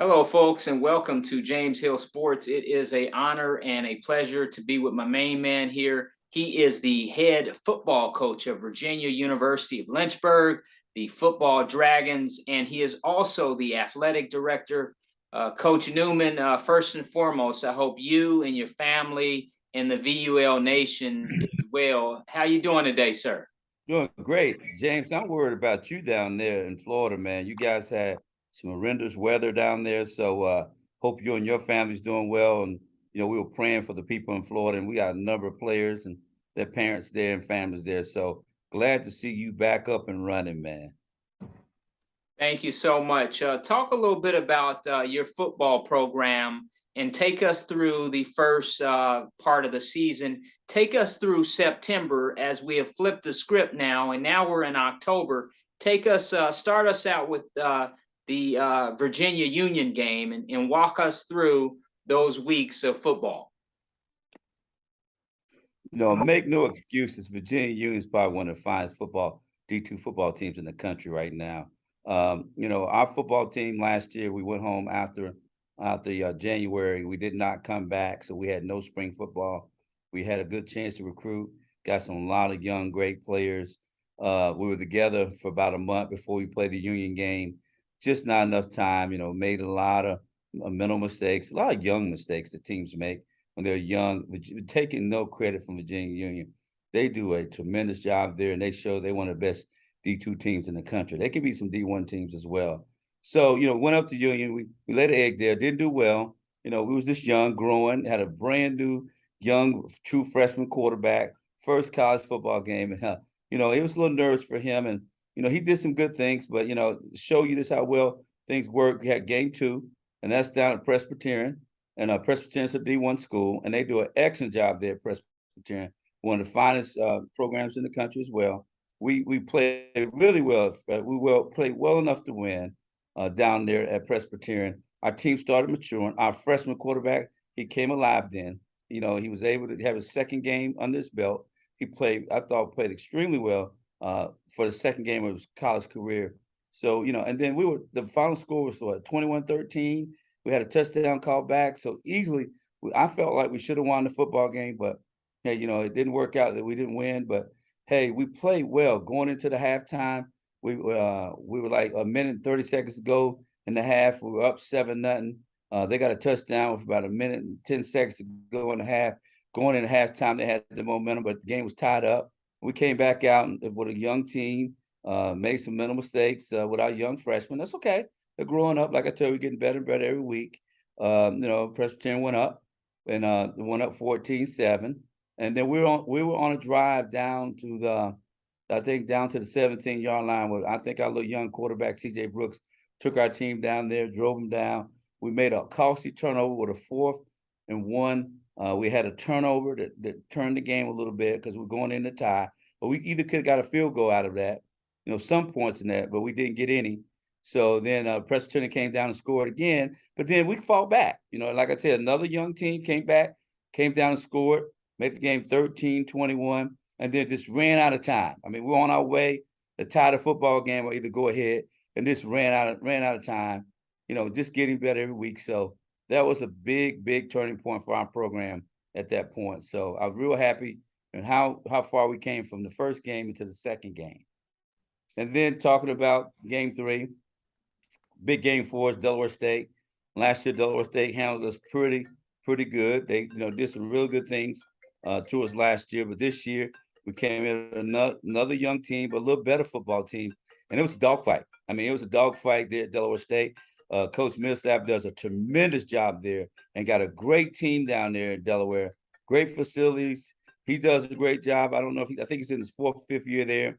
Hello, folks, and welcome to James Hill Sports. It is an honor and a pleasure to be with my main man here. He is the head football coach of Virginia University of Lynchburg, the Football Dragons, and he is also the athletic director. Coach Newman, first and foremost, I hope you and your family and the VUL Nation is well. How you doing today, sir? Doing great, James. I'm worried about you down there in Florida, man. You guys had some horrendous weather down there, so hope you and your family's doing well. And we were praying for the people in Florida, and we got a number of players and their parents there and families there. So glad to see you back up and running, man. Thank you so much. Talk a little bit about your football program and take us through the first part of the season. Take us through September as we have flipped the script now, and now we're in October. Start us out with the Virginia Union game and walk us through those weeks of football. Make no excuses. Virginia Union is probably one of the finest D2 football teams in the country right now. Our football team last year, we went home after January. We did not come back, so we had no spring football. We had a good chance to recruit, got a lot of young, great players. We were together for about a month before we played the Union game. Just not enough time, made a lot of mental mistakes, a lot of young mistakes that teams make when they're young, taking no credit from Virginia Union. They do a tremendous job there, and they show they're one of the best D2 teams in the country. They can be some D1 teams as well. So, went up to Union. We laid an egg there, didn't do well. We was just young, growing, had a brand new, young, true freshman quarterback, first college football game. And, it was a little nervous for him. And, he did some good things, but, show you just how well things work. We had game 2, and that's down at Presbyterian. And Presbyterian's a D1 school, and they do an excellent job there at Presbyterian, one of the finest programs in the country as well. We played really well. Played well enough to win down there at Presbyterian. Our team started maturing. Our freshman quarterback, he came alive then. He was able to have his second game under his belt. I thought, played extremely well for the second game of his college career. So, and then the final score was what, 21-13. We had a touchdown call back. So easily, I felt like we should have won the football game, but hey, it didn't work out that we didn't win. But hey, we played well going into the halftime. We were like a minute and 30 seconds to go in the half. We were up 7-0. They got a touchdown with about a minute and 10 seconds to go in the half. Going into halftime, they had the momentum, but the game was tied up. We came back out with a young team, made some mental mistakes with our young freshmen. That's okay. They're growing up. Like I tell you, we're getting better and better every week. Presbyterian went up and went up 14-7. And then we were on a drive down to the 17-yard line where I think our little young quarterback, C.J. Brooks, took our team down there, drove them down. We made a costly turnover with a 4th and 1. We had a turnover that turned the game a little bit because we're going in the tie. But we either could have got a field goal out of that, some points in that, but we didn't get any. So then Presbyterian came down and scored again. But then we fought back. Like I said, another young team came down and scored, made the game 13-21, and then just ran out of time. I mean, we were on our way to tie the football game or either go ahead, and just ran out of time. Just getting better every week. So that was a big, big turning point for our program at that point. So I was real happy and how far we came from the first game into the second game. And then talking about game 3, big game for us, Delaware State. Last year, Delaware State handled us pretty good. They, did some real good things to us last year. But this year, we came in another young team, but a little better football team. And it was a dogfight. I mean, it was a dogfight there at Delaware State. Coach Millsap does a tremendous job there and got a great team down there in Delaware. Great facilities. He does a great job. I don't know I think he's in his 4th or 5th year there.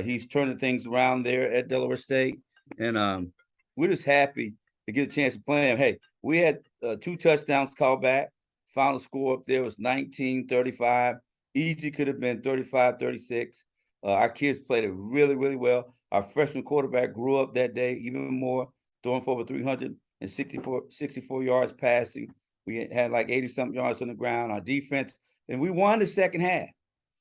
He's turning things around there at Delaware State. And we're just happy to get a chance to play him. Hey, we had 2 touchdowns called back. Final score up there was 19-35. Easy could have been 35-36. Our kids played it really, really well. Our freshman quarterback grew up that day even more, throwing for over 364 yards passing. We had like 80-something yards on the ground. Our defense, and we won the second half.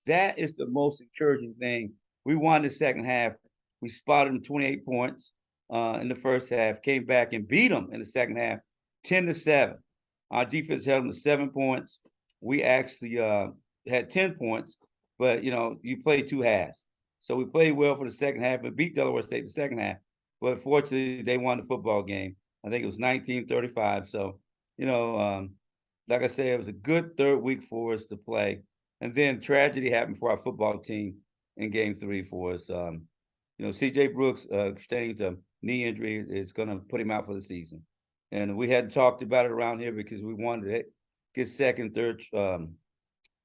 That is the most encouraging thing. We won the second half. We spotted them 28 points. in the first half, came back and beat them in the second half, 10-7. Our defense held them to 7 points. We actually had 10 points, but you play 2 halves. So we played well for the second half and beat Delaware State the second half. But fortunately, they won the football game. I think it was 19-35. So, like I said, it was a good third week for us to play. And then tragedy happened for our football team in game 3 for us. CJ Brooks sustained a knee injury. Is going to put him out for the season. And we hadn't talked about it around here because we wanted to get second, third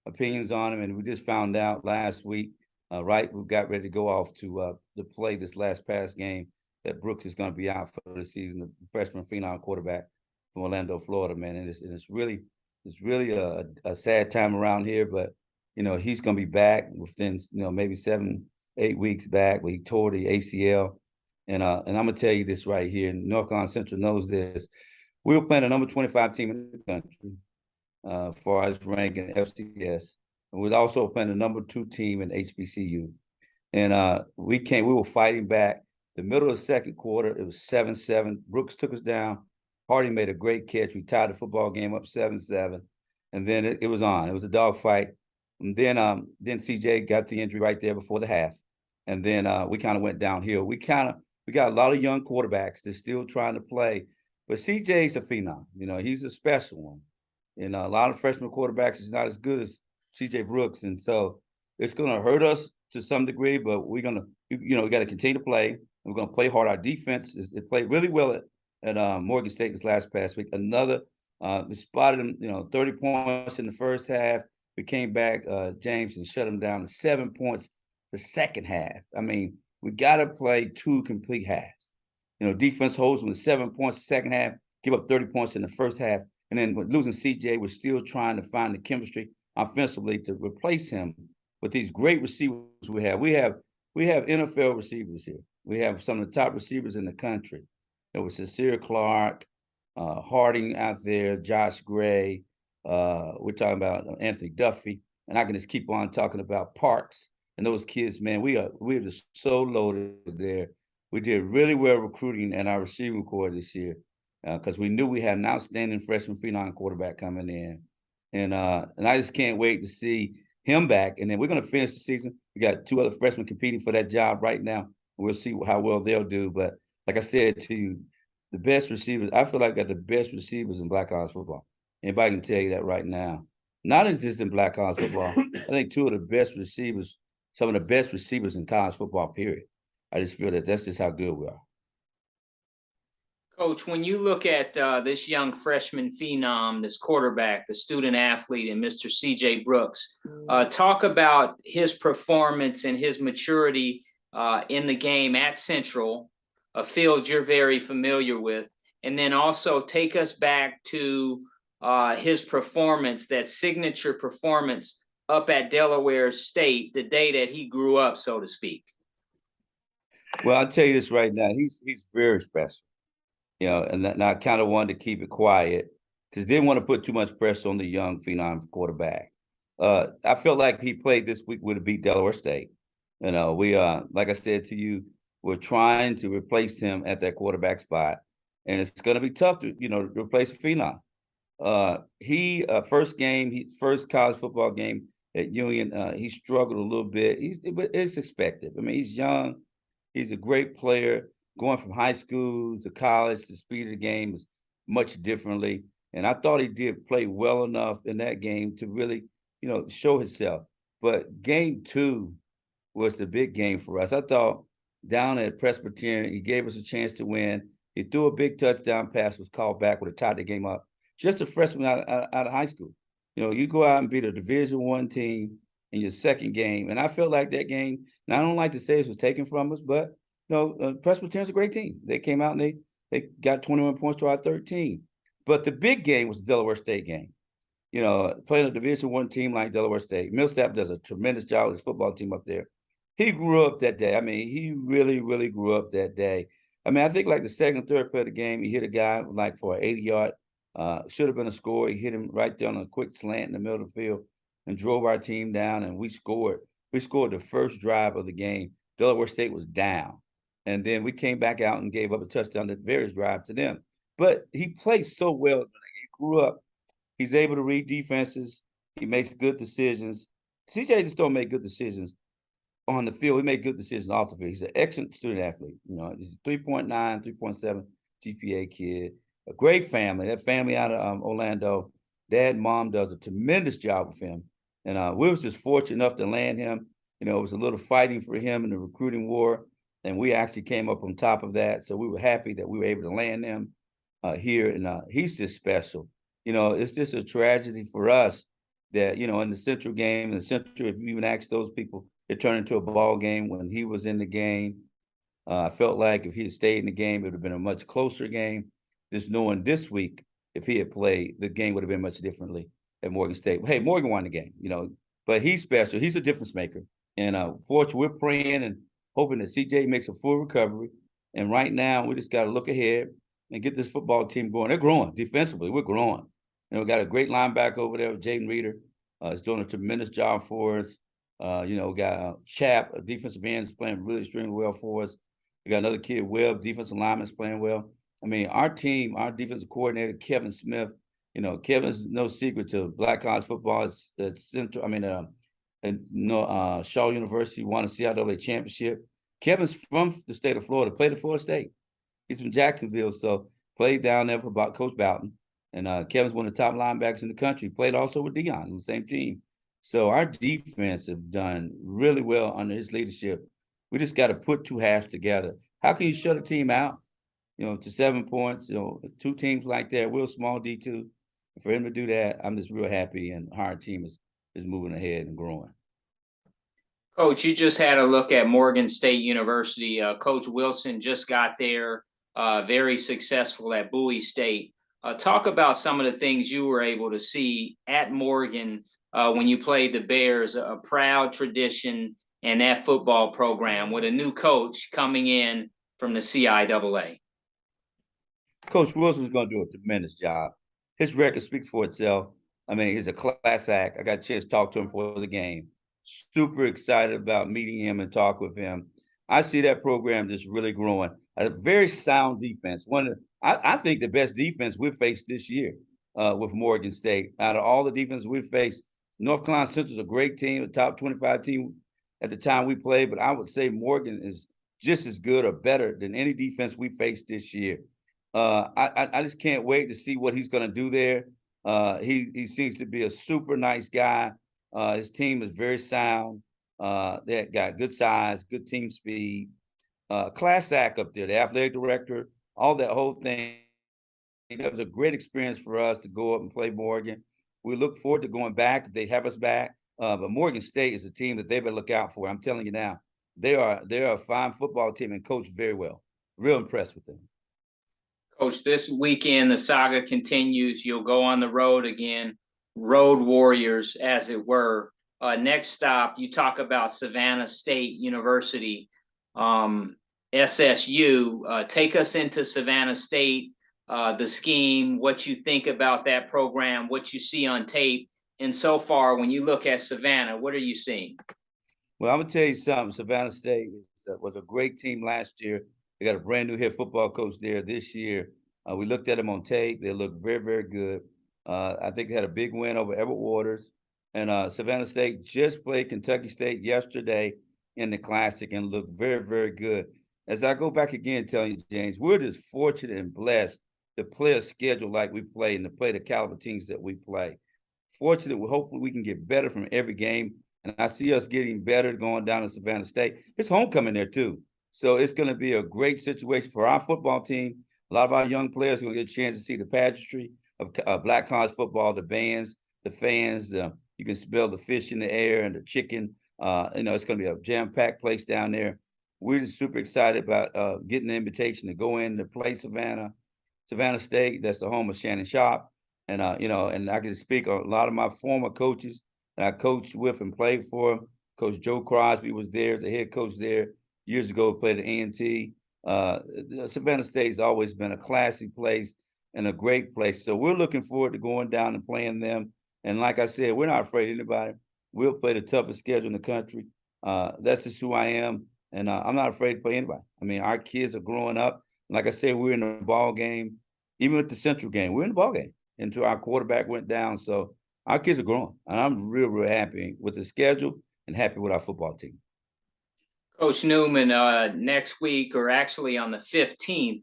opinions on him. And we just found out last week, right, we got ready to go off to play this past game, that Brooks is going to be out for the season, the freshman phenom quarterback from Orlando, Florida, man. And it's really a sad time around here, but he's going to be back within maybe 7-8 weeks back. But he tore the ACL, and I'm gonna tell you this right here. North Carolina Central knows this. We were playing the number 25 team in the country, as far as ranking FCS, and we're also playing the number 2 team in HBCU. And we were fighting back. The middle of the second quarter, it was 7-7. Brooks took us down. Hardy made a great catch. We tied the football game up 7-7. And then it was on. It was a dogfight. And then CJ got the injury right there before the half. And then we kind of went downhill. We got a lot of young quarterbacks that's still trying to play. But CJ's a phenom. He's a special one. And a lot of freshman quarterbacks is not as good as CJ Brooks. And so it's going to hurt us to some degree, but we're going to, we got to continue to play. We're going to play hard. Our defense it played really well at Morgan State this past week. We spotted them, 30 points in the first half. We came back, James, and shut them down to 7 points the second half. I mean, we got to play 2 complete halves. Defense holds them to 7 points the second half, give up 30 points in the first half. And then with losing CJ, we're still trying to find the chemistry offensively to replace him with these great receivers we have. We have NFL receivers here. We have some of the top receivers in the country. There was Sincere Clark, Harding out there, Josh Gray. We're talking about Anthony Duffy, and I can just keep on talking about Parks and those kids. Man, we're just so loaded there. We did really well recruiting in our receiving corps this year because we knew we had an outstanding freshman phenom quarterback coming in, and I just can't wait to see him back. And then we're going to finish the season. We got 2 other freshmen competing for that job right now. We'll see how well they'll do. But like I said to you, the best receivers, I feel like I got the best receivers in Black college football. Anybody can tell you that right now. Not just in Black college football. I think 2 of the best receivers, some of the best receivers in college football, period. I just feel that that's just how good we are. Coach, when you look at this young freshman phenom, this quarterback, the student athlete, and Mr. CJ Brooks, talk about his performance and his maturity in the game at Central, a field you're very familiar with, and then also take us back to his performance, that signature performance up at Delaware State, the day that he grew up, so to speak. Well, I'll tell you this right now. He's very special. And I kind of wanted to keep it quiet because didn't want to put too much pressure on the young phenom quarterback. I felt like he played this week would have beat Delaware State. We like I said to you, we're trying to replace him at that quarterback spot, and it's going to be tough to replace a phenom. First college football game at Union, he struggled a little bit. It's expected. I mean, he's young. He's a great player. Going from high school to college, the speed of the game is much differently. And I thought he did play well enough in that game to really, show himself. But game 2 was the big game for us. I thought down at Presbyterian, he gave us a chance to win. He threw a big touchdown pass, was called back, would have tied the game up. Just a freshman out of high school. You go out and beat a Division I team in your second game. And I felt like that game, and I don't like to say this was taken from us, but Presbyterian's a great team. They came out and they got 21 points to our 13. But the big game was the Delaware State game. Playing a Division I team like Delaware State. Millsap does a tremendous job with his football team up there. He grew up that day. I mean, he really, really grew up that day. I mean, I think like the second, third play of the game, he hit a guy like for an 80-yard. Should have been a score. He hit him right there on a quick slant in the middle of the field and drove our team down, and we scored. We scored the first drive of the game. Delaware State was down. And then we came back out and gave up a touchdown to various drives to them. But he plays so well. He grew up. He's able to read defenses. He makes good decisions. CJ just don't make good decisions on the field. He made good decisions off the field. He's an excellent student athlete. He's a 3.9, 3.7 GPA kid. A great family. That family out of Orlando, dad and mom does a tremendous job with him. And we was just fortunate enough to land him. It was a little fighting for him in the recruiting war, and we actually came up on top of that. So we were happy that we were able to land him here, and he's just special. It's just a tragedy for us that, in the Central game, if you even ask those people, it turned into a ball game when he was in the game. I felt like if he had stayed in the game, it would have been a much closer game. Just knowing this week, if he had played, the game would have been much differently at Morgan State. Hey, Morgan won the game, but he's special. He's a difference maker. And fortunately, we're praying and hoping that CJ makes a full recovery. And right now, we just got to look ahead and get this football team going. They're growing defensively. We're growing. We got a great linebacker over there, Jaden Reeder. He's doing a tremendous job for us. We got Chap, a defensive end, is playing really extremely well for us. We got another kid, Webb, defensive lineman, is playing well. I mean, our team, our defensive coordinator, Kevin Smith, Kevin's no secret to black college football. It's central. I mean, Shaw University won a CIAA championship. Kevin's from the state of Florida, played at Florida State. He's from Jacksonville, so played down there for about Coach Boughton. And Kevin's one of the top linebackers in the country. Played also with Dion on the same team. So our defense have done really well under his leadership. We just got to put two halves together. How can you shut a team out, to 7 points? Two teams like that, we're a small D2. For him to do that, I'm just real happy, and our team is moving ahead and growing. Coach, you just had a look at Morgan State University. Coach Wilson just got there, very successful at Bowie State. Talk about some of the things you were able to see at Morgan when you played the Bears, a proud tradition and that football program with a new coach coming in from the CIAA. Coach Wilson's going to do a tremendous job. His record speaks for itself. I mean, he's a class act. I got a chance to talk to him for the game. Super excited about meeting him and talk with him. I see that program just really growing. A very sound defense. I think the best defense we've faced this year with Morgan State. Out of all the defenses we've faced, North Carolina Central is a great team, a top 25 team at the time we played, but I would say Morgan is just as good or better than any defense we faced this year. I just can't wait to see what he's going to do there. He seems to be a super nice guy. His team is very sound. They got good size, good team speed. Class act up there, the athletic director, all that whole thing. That was a great experience for us to go up and play Morgan. We look forward to going back if they have us back. But Morgan State is a team that they better look out for. I'm telling you now, they're a fine football team and coached very well. Real impressed with them. Coach, this weekend the saga continues. You'll go on the road again, road warriors, as it were. Next stop, you talk about Savannah State University, SSU. Take us into Savannah State, the scheme, what you think about that program, what you see on tape. And so far, when you look at Savannah, what are you seeing? Well, I'm going to tell you something. Savannah State was a great team last year. They got a brand new head football coach there this year. We looked at them on tape. They looked very, very good. I think they had a big win over Everett Waters. And Savannah State just played Kentucky State yesterday in the Classic and looked very, very good. As I go back again, telling you, James, we're just fortunate and blessed to play a schedule like we play and to play the caliber teams that we play. Fortunate, hopefully we can get better from every game. And I see us getting better going down to Savannah State. It's homecoming there, too. So it's going to be a great situation for our football team. A lot of our young players are going to get a chance to see the pageantry of black college football, the bands, the fans. You can smell the fish in the air and the chicken. It's going to be a jam-packed place down there. We're just super excited about getting the invitation to go in to play Savannah State. That's the home of Shannon Sharp. And I can speak on a lot of my former coaches that I coached with and played for. Coach Joe Crosby was there, the head coach there years ago, played at A&T. Savannah State's always been a classy place and a great place. So we're looking forward to going down and playing them. And like I said, we're not afraid of anybody. We'll play the toughest schedule in the country. That's just who I am. and I'm not afraid to play anybody. I mean, our kids are growing up. Like I said, we're in the ball game, even with the Central game. We're in the ball game until our quarterback went down. So our kids are growing, and I'm real happy with the schedule and happy with our football team. Coach Newman, next week, or actually on the 15th,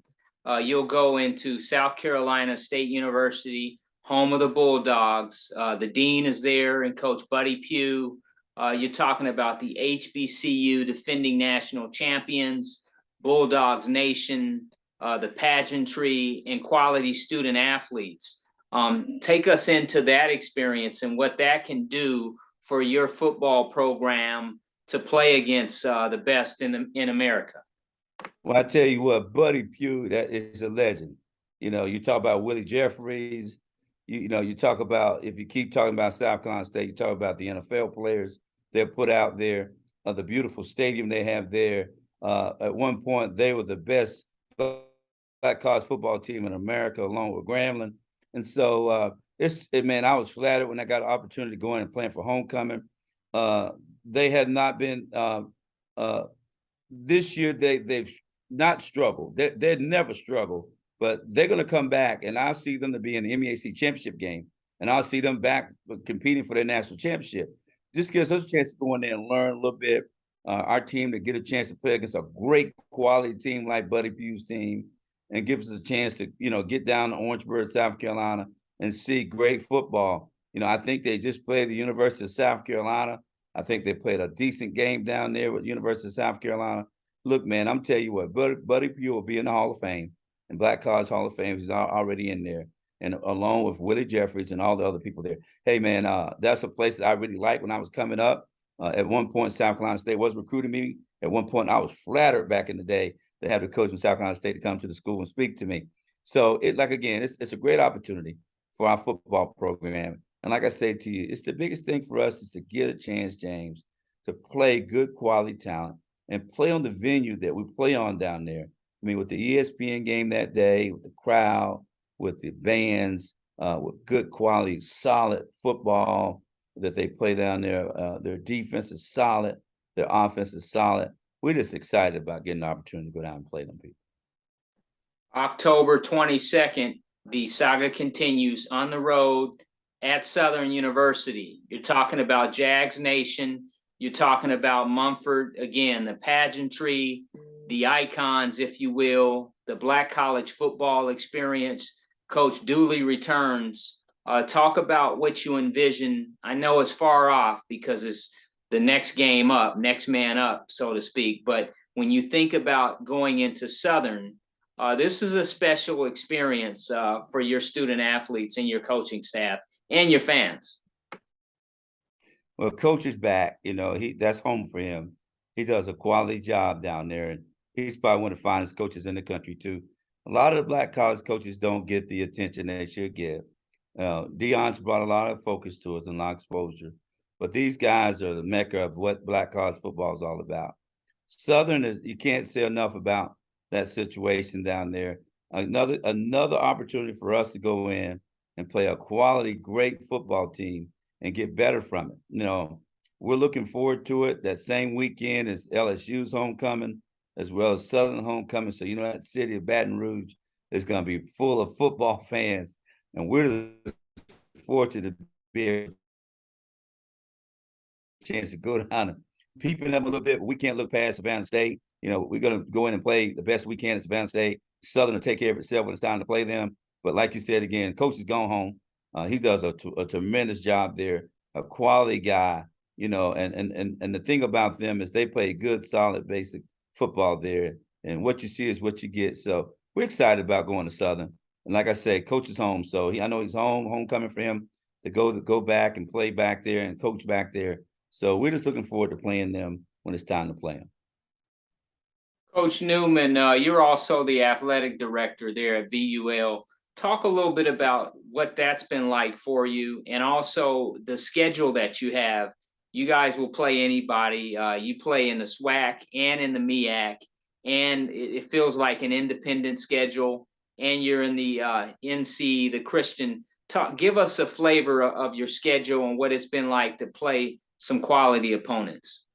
you'll go into South Carolina State University, home of the Bulldogs. The dean is there, and Coach Buddy Pugh. You're talking about the HBCU defending national champions, Bulldogs Nation, the pageantry, and quality student athletes. Take us into that experience and what that can do for your football program to play against the best in America. Well, I tell you what, Buddy Pugh, that is a legend. You know, you talk about Willie Jeffries. You know, you talk about, if you keep talking about South Carolina State, you talk about the NFL players they're put out there, the beautiful stadium they have there. At one point, they were the best black college football team in America, along with Grambling. And so, man, I was flattered when I got an opportunity to go in and play for homecoming. They have not been this year. They've not struggled. They've never struggled, but they're going to come back, and I'll see them to be in the MEAC championship game, and I'll see them back competing for their national championship. This gives us a chance to go in there and learn a little bit. Our team to get a chance to play against a great quality team like Buddy Pugh's team, and gives us a chance to, get down to Orangeburg, South Carolina, and see great football. I think they just played the University of South Carolina. I think they played a decent game down there with University of South Carolina. Look, man, I'm telling you what, Buddy Pugh will be in the Hall of Fame, and Black College Hall of Fame. He's already in there, and along with Willie Jeffries and all the other people there. Hey, man, that's a place that I really liked when I was coming up. At one point, South Carolina State was recruiting me. At one point, I was flattered back in the day to have the coach from South Carolina State to come to the school and speak to me. So, it's a great opportunity for our football program. And like I say to you, it's the biggest thing for us is to get a chance, James, to play good quality talent and play on the venue that we play on down there. I mean, with the ESPN game that day, with the crowd, with the bands, with good quality, solid football that they play down there. Their defense is solid. Their offense is solid. We're just excited about getting the opportunity to go down and play them people. October 22nd, the saga continues on the road at Southern University. You're talking about Jags Nation. You're talking about Mumford, again, the pageantry, the icons, if you will, the Black college football experience. Coach Dooley returns. Talk about what you envision. I know it's far off because it's the next game up, next man up, so to speak. But when you think about going into Southern, this is a special experience for your student athletes and your coaching staff and your fans. Well, coach is back. That's home for him. He does a quality job down there, and he's probably one of the finest coaches in the country too. A lot of the Black college coaches don't get the attention they should get. Deion's brought a lot of focus to us and a lot of exposure, but these guys are the mecca of what Black college football is all about. Southern is, you can't say enough about that situation down there. Another opportunity for us to go in and play a quality, great football team and get better from it. We're looking forward to it. That same weekend is LSU's homecoming, as well as Southern homecoming. So, that city of Baton Rouge is going to be full of football fans. And we're fortunate to be able chance to go down and peeping them a little bit, but we can't look past Savannah State. We're going to go in and play the best we can at Savannah State. Southern will take care of itself when it's time to play them. But like you said, again, coach has gone home. He does a tremendous job there, a quality guy, and the thing about them is they play good, solid, basic football there. And what you see is what you get. So we're excited about going to Southern. And like I said, coach is home. So I know he's homecoming for him to go back and play back there and coach back there. So we're just looking forward to playing them when it's time to play them. Coach Newman, you're also the athletic director there at VUL. Talk a little bit about what that's been like for you, and also the schedule that you have. You guys will play anybody. You play in the SWAC and in the MEAC, and it feels like an independent schedule. And you're in the NC, the Christian. Give us a flavor of your schedule and what it's been like to play some quality opponents.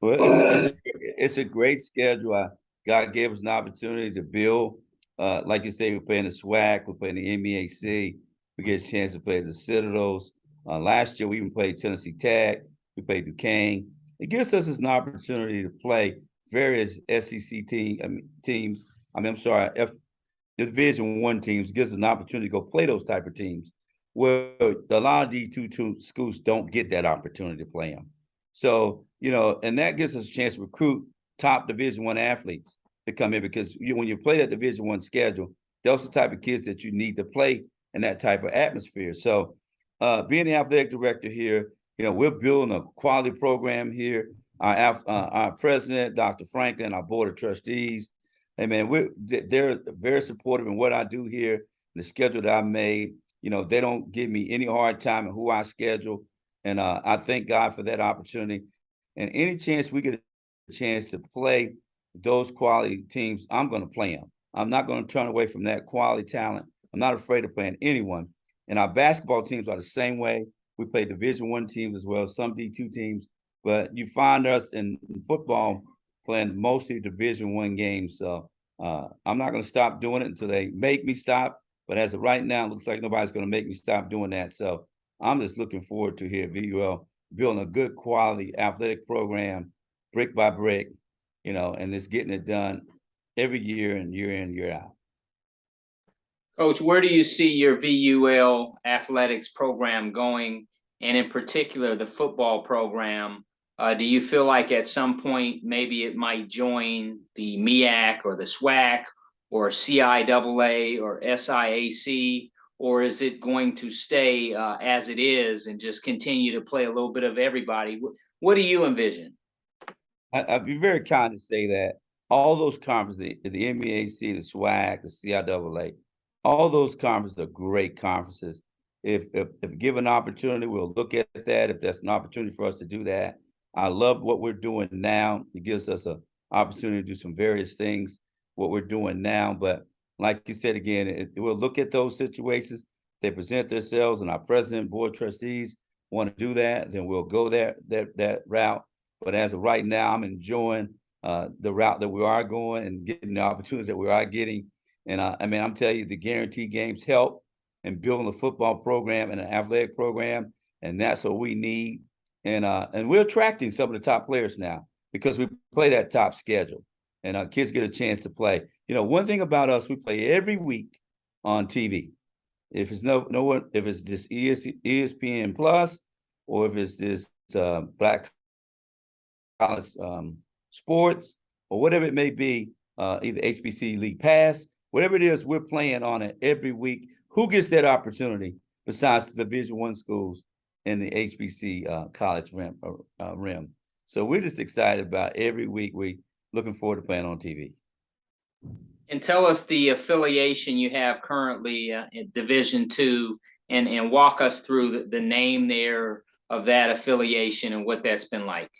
Well, it's a great schedule. God gave us an opportunity to build. Like you say, we're playing the SWAC, we're playing the MEAC. We get a chance to play the Citadels. Last year, we even played Tennessee Tech. We played Duquesne. It gives us an opportunity to play various SEC teams. I'm sorry, the Division I teams. Gives us an opportunity to go play those type of teams. Well, a lot of D2 schools don't get that opportunity to play them. So, and that gives us a chance to recruit top Division I athletes to come in, because when you play that Division I schedule, those are the type of kids that you need to play in that type of atmosphere. So, being the athletic director here, we're building a quality program here. Our president, Dr. Franklin, our board of trustees, hey man, they're very supportive in what I do here, the schedule that I made. They don't give me any hard time in who I schedule. And I thank God for that opportunity. And any chance we get a chance to play those quality teams, I'm going to play them. I'm not going to turn away from that quality talent. I'm not afraid of playing anyone. And our basketball teams are the same way. We play Division I teams as well as some D2 teams. But you find us in football playing mostly Division I games. So I'm not going to stop doing it until they make me stop. But as of right now, it looks like nobody's going to make me stop doing that. So I'm just looking forward to here at VUL building a good quality athletic program, brick by brick, and just getting it done every year and year in, year out. Coach, where do you see your VUL athletics program going, and in particular the football program? Do you feel like at some point maybe it might join the MEAC or the SWAC or CIAA or SIAC, or is it going to stay as it is and just continue to play a little bit of everybody? What do you envision? I'd be very kind to say that all those conferences, the MEAC, the SWAC, the CIAA, all those conferences are great conferences. If given opportunity, we'll look at that. If that's an opportunity for us to do that, I love what we're doing now. It gives us an opportunity to do some various things, what we're doing now. But like you said again, we'll look at those situations. They present themselves, and our president, board trustees want to do that, then we'll go that route. But as of right now, I'm enjoying the route that we are going and getting the opportunities that we are getting. And I'm telling you, the guaranteed games help in building a football program and an athletic program, and that's what we need. And we're attracting some of the top players now because we play that top schedule, and our kids get a chance to play. One thing about us, we play every week on TV. If it's if it's just ESPN Plus, or if it's this Black College Sports, or whatever it may be, either HBC League Pass, whatever it is, we're playing on it every week. Who gets that opportunity besides the Division I schools in the HBC college rim? So we're just excited about every week. We looking forward to playing on TV. And tell us the affiliation you have currently in Division II, and walk us through the name there of that affiliation and what that's been like.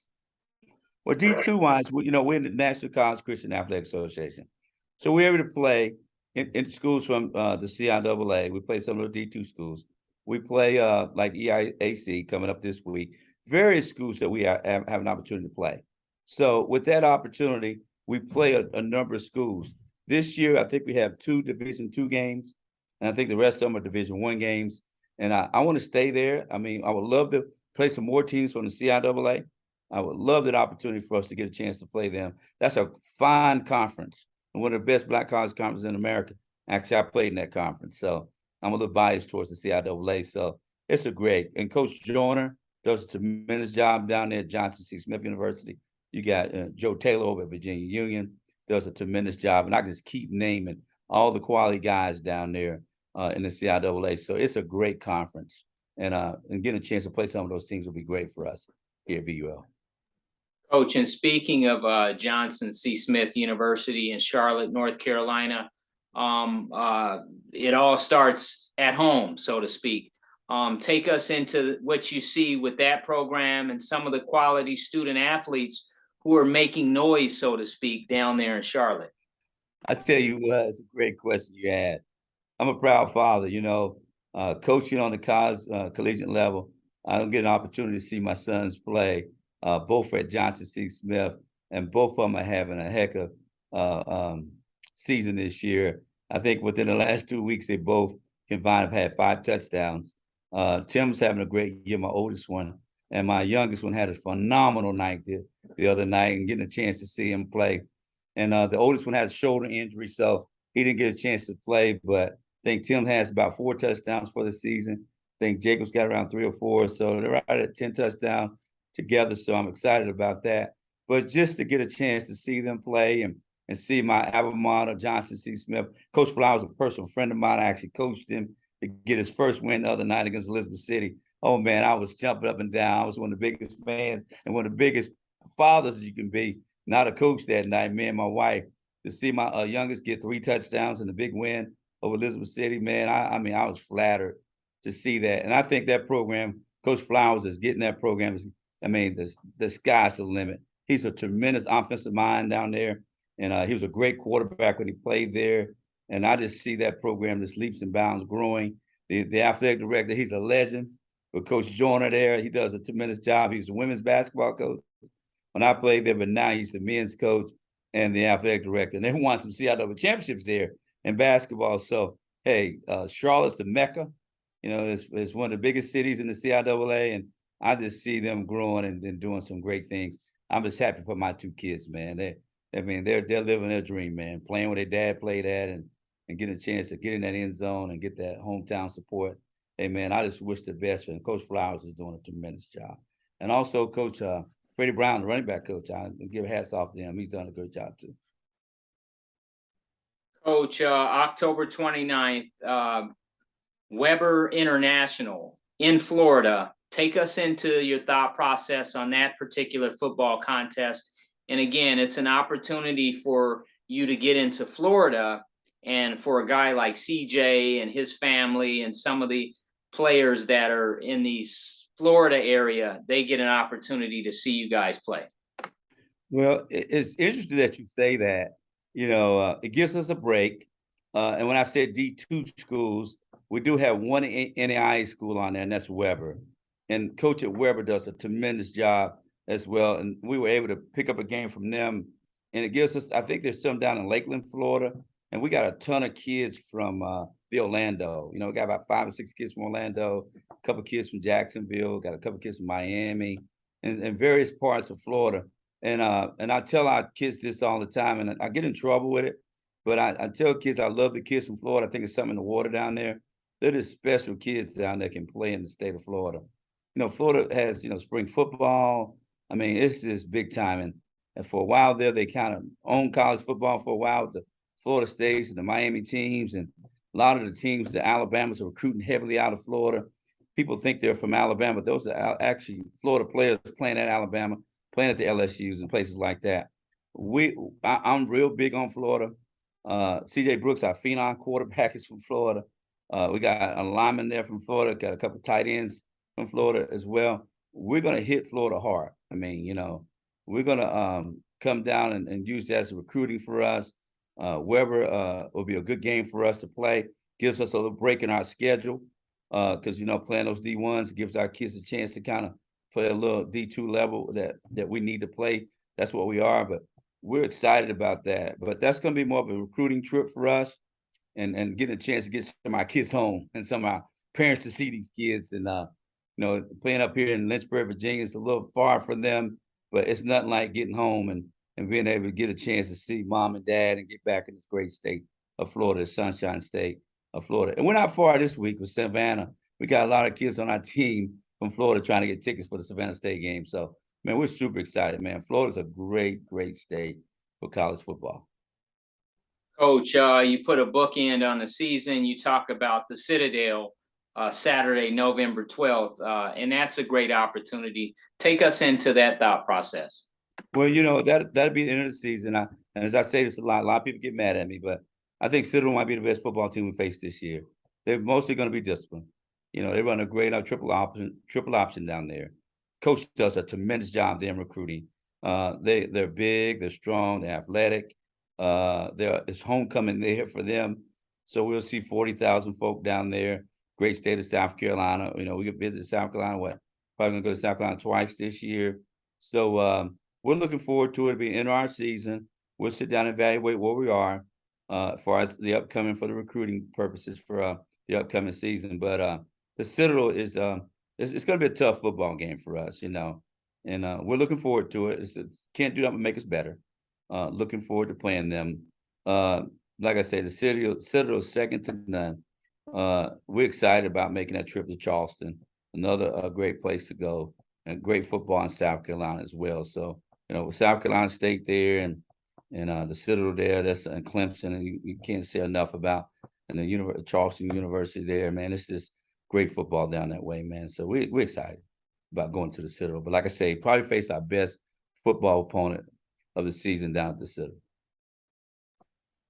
Well, D2 wise, we're in the National College Christian Athletic Association. So we're able to play in schools from the CIAA. We play some of the D2 schools. We play like EIAC coming up this week, various schools that we have an opportunity to play. So with that opportunity, we play a number of schools. This year, I think we have 2 Division II games, and I think the rest of them are Division I games. And I want to stay there. I would love to play some more teams from the CIAA. I would love that opportunity for us to get a chance to play them. That's a fine conference, and one of the best Black college conferences in America. Actually, I played in that conference, so I'm a little biased towards the CIAA. So it's a great. And Coach Joyner does a tremendous job down there at Johnson C. Smith University. You got Joe Taylor over at Virginia Union, does a tremendous job, and I can just keep naming all the quality guys down there in the CIAA. So it's a great conference, and getting a chance to play some of those teams will be great for us here at VUL. Coach, and speaking of Johnson C. Smith University in Charlotte, North Carolina, it all starts at home, so to speak. Take us into what you see with that program and some of the quality student athletes who are making noise, so to speak, down there in Charlotte. I tell you what, it's a great question you had. I'm a proud father, coaching on the college collegiate level. I don't get an opportunity to see my sons play. both at Johnson C. Smith, and both of them are having a heck of season this year. I think within the last 2 weeks, they both combined have had 5 touchdowns. Tim's having a great year, my oldest one, and my youngest one had a phenomenal night the other night, and getting a chance to see him play. And the oldest one had a shoulder injury, so he didn't get a chance to play. But I think Tim has about 4 touchdowns for the season. I think Jacob's got around 3 or 4, so they're right at 10 touchdowns together. So I'm excited about that. But just to get a chance to see them play and see my alma mater, Johnson C. Smith. Coach Flowers is a personal friend of mine. I actually coached him to get his first win the other night against Elizabeth City. Oh, man, I was jumping up and down. I was one of the biggest fans and one of the biggest fathers you can be. Not a coach that night, me and my wife, to see my youngest get 3 touchdowns and a big win over Elizabeth City, man, I mean, I was flattered to see that. And I think that program, Coach Flowers is getting that program. I mean, the sky's the limit. He's a tremendous offensive mind down there. And he was a great quarterback when he played there. And I just see that program just leaps and bounds growing. The athletic director, he's a legend. With Coach Joyner there, he does a tremendous job. He was a women's basketball coach when I played there, but now he's the men's coach and the athletic director. And they won some CIAA championships there in basketball. So, hey, Charlotte's the Mecca. You know, it's one of the biggest cities in the CIAA, and I just see them growing and doing some great things. I'm just happy for my 2 kids, man. They're living their dream, man, playing where their dad played at and getting a chance to get in that end zone and get that hometown support. Hey, man, I just wish the best for them. Coach Flowers is doing a tremendous job. And also Coach Freddie Brown, the running back coach, I give hats off to him. He's done a good job too. Coach, October 29th, Weber International in Florida. Take us into your thought process on that particular football contest. And again, it's an opportunity for you to get into Florida, and for a guy like CJ and his family and some of the players that are in the Florida area, they get an opportunity to see you guys play. Well, it's interesting that you say that. You know, it gives us a break. And when I said D2 schools, we do have one NAIA school on there, and that's Weber. And Coach at Weber does a tremendous job as well. And we were able to pick up a game from them. And it gives us, I think there's some down in Lakeland, Florida. And we got a ton of kids from the Orlando. You know, we got about 5 or 6 kids from Orlando, a couple of kids from Jacksonville, got a couple of kids from Miami, and various parts of Florida. And I tell our kids this all the time, and I get in trouble with it. But I tell kids I love the kids from Florida. I think it's something in the water down there. They're just special kids down there can play in the state of Florida. You know, Florida has, you know, spring football. I mean, it's just big time. And for a while there, they kind of owned college football for a while with the Florida States and the Miami teams. And a lot of the teams, the Alabamas are recruiting heavily out of Florida. People think they're from Alabama, but those are actually Florida players playing at Alabama, playing at the LSUs and places like that. I'm real big on Florida. CJ Brooks, our phenom quarterback, is from Florida. We got a lineman there from Florida, got a couple of tight ends from Florida as well. We're going to hit Florida hard. I mean, you know, we're going to come down and use that as recruiting for us. Weber will be a good game for us to play. Gives us a little break in our schedule because, you know, playing those D1s gives our kids a chance to kind of play a little D2 level that we need to play. That's what we are, but we're excited about that. But that's going to be more of a recruiting trip for us and getting a chance to get some of our kids home and some of our parents to see these kids. And, you know, playing up here in Lynchburg, Virginia, it's a little far for them, but it's nothing like getting home and being able to get a chance to see mom and dad and get back in this great state of Florida, Sunshine State of Florida. And we're not far this week with Savannah. We got a lot of kids on our team from Florida trying to get tickets for the Savannah State game. So, man, we're super excited, man. Florida's a great, great state for college football. Coach, you put a bookend on the season. You talk about the Citadel Saturday, November 12th, and that's a great opportunity. Take us into that thought process. Well, you know, that'd be the end of the season. And as I say this a lot of people get mad at me, but I think Citadel might be the best football team we face this year. They're mostly going to be disciplined. You know, they run a great triple option down there. Coach does a tremendous job there in recruiting. They're big, they're strong, they're athletic. It's homecoming there for them. So we'll see 40,000 folk down there. Great state of South Carolina. You know, we could visit South Carolina. Probably gonna go to South Carolina twice this year. So we're looking forward to it being in our season. We'll sit down and evaluate where we are for us the upcoming for the recruiting purposes for the upcoming season. But the Citadel is it's going to be a tough football game for us, you know, and we're looking forward to it. Can't do that but make us better. Looking forward to playing them. Like I say, the Citadel is second to none. We're excited about making that trip to Charleston, another great place to go, and great football in South Carolina as well. So, you know, with South Carolina State there and the Citadel there, that's in Clemson, and you can't say enough about, and the Charleston University there, man. It's just great football down that way, man. So we're excited about going to the Citadel. But like I say, probably face our best football opponent of the season down at the Citadel.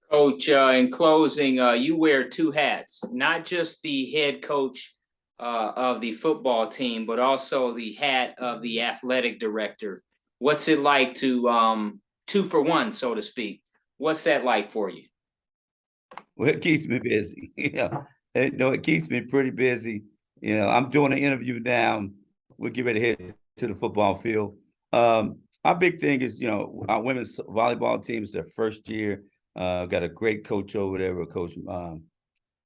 Coach, in closing, you wear two hats, not just the head coach of the football team, but also the hat of the athletic director. What's it like to two for one, so to speak? What's that like for you? Well, it keeps me busy. It keeps me pretty busy. You know, I'm doing an interview now. We'll get ready to head to the football field. Our big thing is, you know, our women's volleyball team is their first year. Got a great coach over there, with Coach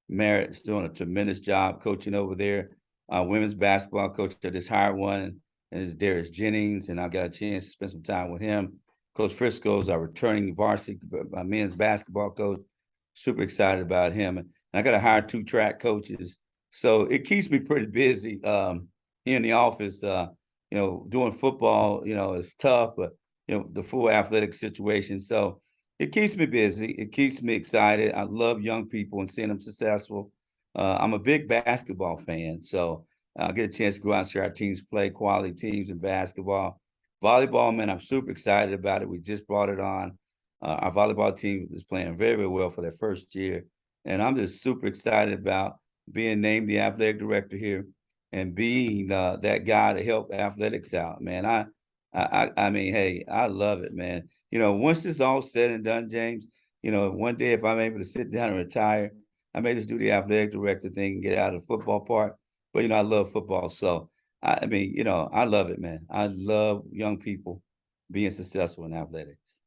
Merritt's doing a tremendous job coaching over there. Our women's basketball coach, I just hired one, and it's Darius Jennings, and I got a chance to spend some time with him. Coach Frisco is our returning varsity men's basketball coach. Super excited about him. And I got to hire 2 track coaches. So it keeps me pretty busy here in the office. You know, doing football, you know, is tough, but, you know, the full athletic situation. So it keeps me busy. It keeps me excited. I love young people and seeing them successful. I'm a big basketball fan. So I'll get a chance to go out and see our teams play, quality teams in basketball. Volleyball, man, I'm super excited about it. We just brought it on. Our volleyball team is playing very, very well for their first year. And I'm just super excited about being named the athletic director here and being that guy to help athletics out, man. I mean, hey, I love it, man. You know, once it's all said and done, James, you know, one day if I'm able to sit down and retire, I may just do the athletic director thing and get out of the football part. But, you know, I love football. So, I mean, you know, I love it, man. I love young people being successful in athletics.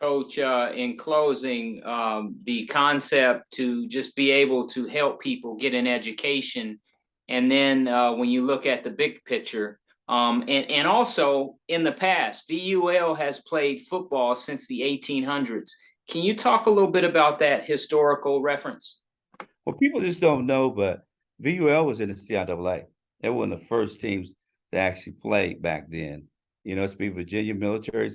Coach, in closing, the concept to just be able to help people get an education. And then when you look at the big picture, and also in the past, VUL has played football since the 1800s. Can you talk a little bit about that historical reference? Well, people just don't know, but VUL was in the CIAA. They were one of the first teams to actually play back then. You know, it's be Virginia Military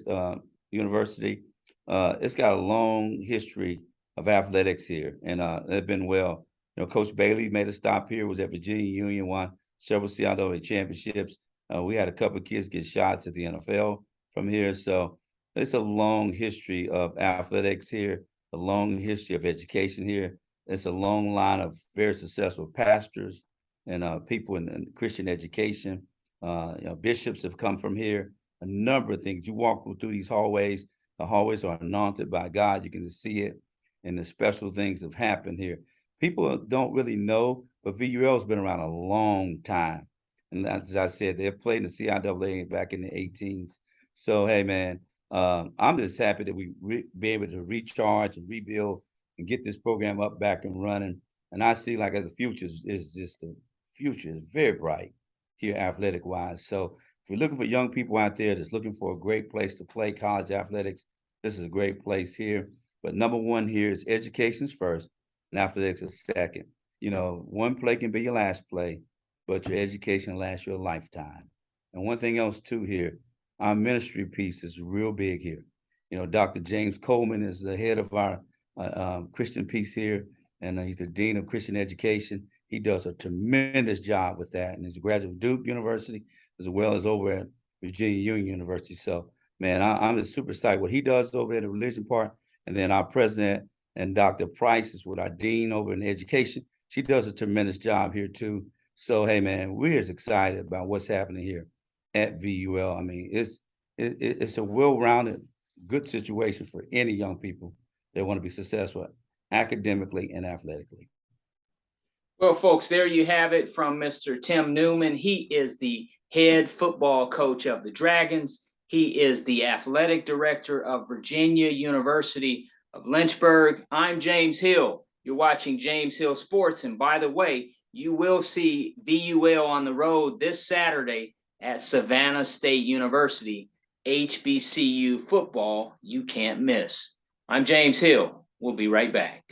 University. It's got a long history of athletics here, and they've been well. You know, Coach Bailey made a stop here, was at Virginia Union, won several CIAA championships. We had a couple of kids get shots at the NFL from here. So it's a long history of athletics here, a long history of education here. It's a long line of very successful pastors and people in Christian education. You know, bishops have come from here. A number of things. You walk through these hallways. The hallways are anointed by God. You can see it, and the special things have happened here. People don't really know, but VUL has been around a long time. And as I said, they played in the CIAA back in the 18s. So, hey, man, I'm just happy that we be able to recharge and rebuild and get this program up back and running. And I see like the future is just the future is very bright here athletic wise. So if you're looking for young people out there that's looking for a great place to play college athletics, this is a great place here. But number one here is education's first and athletics is second. You know, one play can be your last play, but your education lasts your lifetime. And one thing else too here, our ministry piece is real big here. You know, Dr. James Coleman is the head of our Christian piece here, and he's the dean of Christian education. He does a tremendous job with that, and he's a graduate of Duke University as well as over at Virginia Union University. So, man, I'm just super excited what he does over in the religion part, and then our president and Dr. Price is with our dean over in education. She does a tremendous job here too. So, hey, man, we're as excited about what's happening here at VUL. I mean, it's a well-rounded, good situation for any young people that want to be successful academically and athletically. Well, folks, there you have it from Mr. Tim Newman. He is the head football coach of the Dragons. He is the athletic director of Virginia University of Lynchburg. I'm James Hill. You're watching James Hill Sports. And by the way, you will see VUL on the road this Saturday at Savannah State University. HBCU football you can't miss. I'm James Hill. We'll be right back.